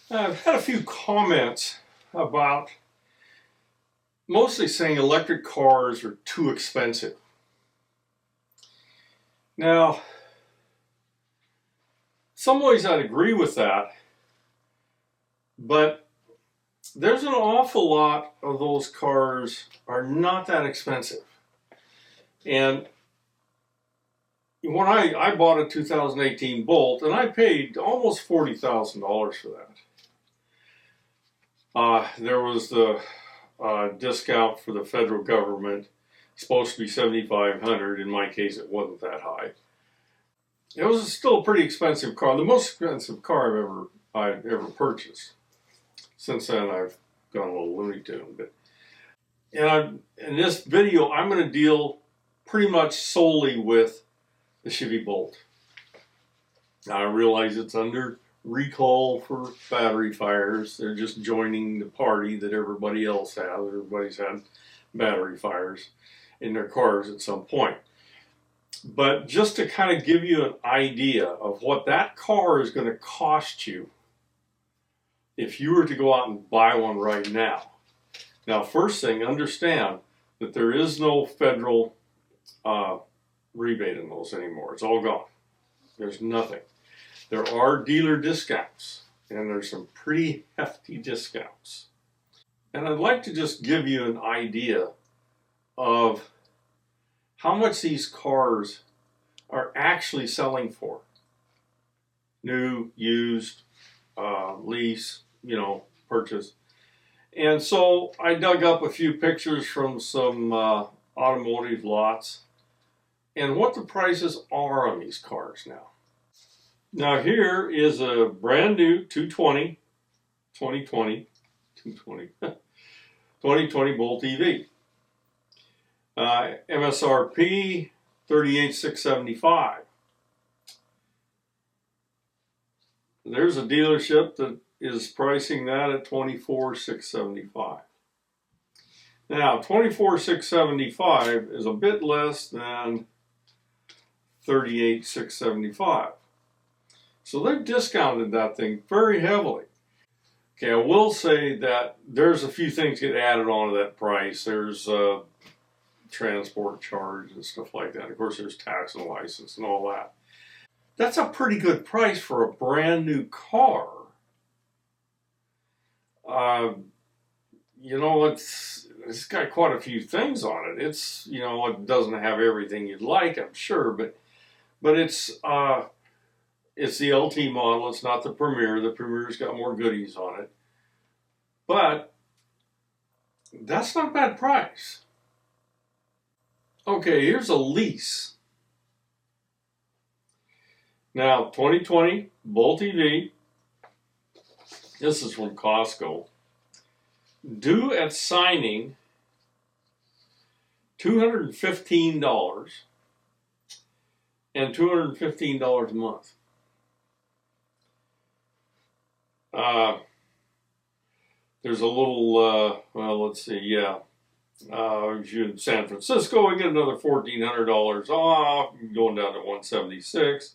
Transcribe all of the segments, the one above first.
I've had a few comments about mostly saying electric cars are too expensive. Now, some ways I'd agree with that, but there's an awful lot of those cars are not that expensive. And when I bought a 2018 Bolt, and I paid almost $40,000 for that. There was the discount for the federal government, supposed to be $7,500. In my case, it wasn't that high. It was still a pretty expensive car, the most expensive car I've ever purchased. Since then, I've gone a little Looney Tune. But in this video, I'm going to deal pretty much solely with the Chevy Bolt. Now, I realize it's under recall for battery fires. They're just joining the party that everybody else has. Everybody's had battery fires in their cars at some point. But just to kind of give you an idea of what that car is going to cost you if you were to go out and buy one right now. Now, first thing, understand that there is no federal rebate in those anymore. It's all gone. There's nothing. There are dealer discounts, and there's some pretty hefty discounts. And I'd like to just give you an idea of how much these cars are actually selling for. New, used, lease, purchase. And so I dug up a few pictures from some automotive lots and what the prices are on these cars now. Now here is a brand new 2020 Bolt EV. MSRP $38,675. There's a dealership that is pricing that at $24,675. Now, $24,675 is a bit less than $38,675. So they've discounted that thing very heavily. Okay, I will say that there's a few things get added onto that price. There's transport charge and stuff like that. Of course, there's tax and license and all that. That's a pretty good price for a brand new car. It's got quite a few things on it. It doesn't have everything you'd like, I'm sure, but it's the LT model. It's not the Premier. The Premier's got more goodies on it. But that's not a bad price. Okay, here's a lease. Now, 2020 Bolt EV. This is from Costco. Due at signing, $215 and $215 a month. There's a little, let's see, if you're in San Francisco, you get another $1,400 off, going down to $176.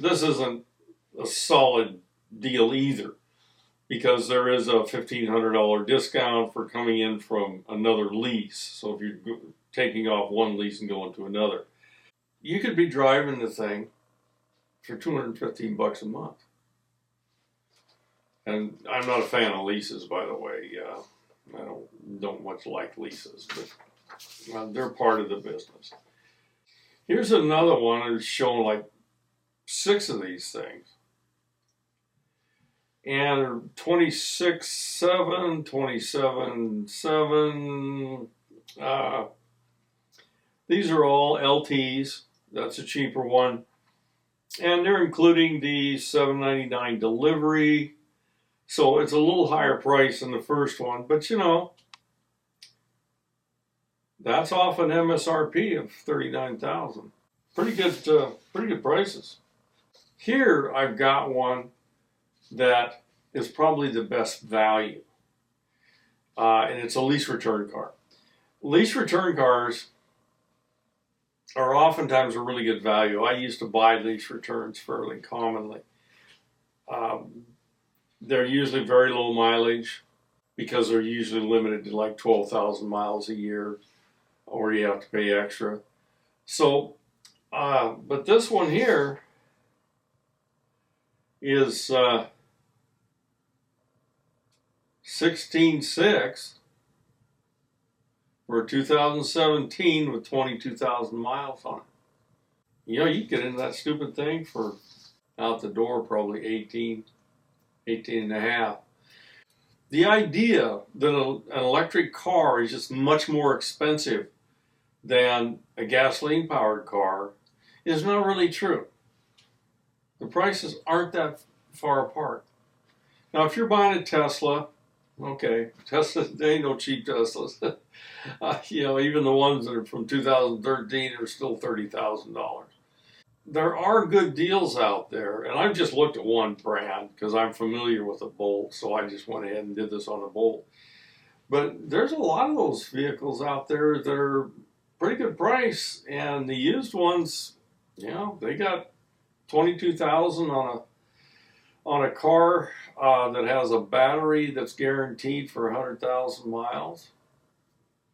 This isn't a solid deal either, because there is a $1,500 discount for coming in from another lease. So if you're taking off one lease and going to another, you could be driving the thing for $215 a month. And I'm not a fan of leases, by the way. I don't much like leases, but they're part of the business. Here's another one that's showing like 6 of these things. And 26.7, 27.7. These are all LTs. That's a cheaper one. And they're including the $7.99 delivery. So it's a little higher price than the first one. But that's off an MSRP of $39,000. Pretty good prices. Here I've got one that is probably the best value, and it's a lease return car. Lease return cars are oftentimes a really good value. I used to buy lease returns fairly commonly. They're usually very low mileage because they're usually limited to like 12,000 miles a year, or you have to pay extra. So, but this one here is 16.6 for 2017 with 22,000 miles on it. You know, you get into that stupid thing for out the door probably 18 and a half. The idea that an electric car is just much more expensive than a gasoline powered car is not really true. The prices aren't that far apart. Now, if you're buying a Tesla, okay, Tesla, they ain't no cheap Teslas. You know, even the ones that are from 2013 are still $30,000. There are good deals out there, and I've just looked at one brand because I'm familiar with a Bolt, so I just went ahead and did this on a Bolt. But there's a lot of those vehicles out there that are pretty good price, and the used ones, you know, they got 22,000 on a car that has a battery that's guaranteed for 100,000 miles.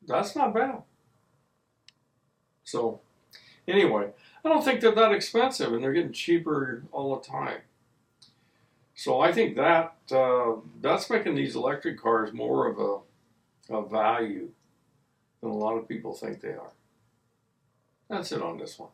That's not bad. So, anyway, I don't think they're that expensive, and they're getting cheaper all the time. So I think that that's making these electric cars more of a value than a lot of people think they are. That's it on this one.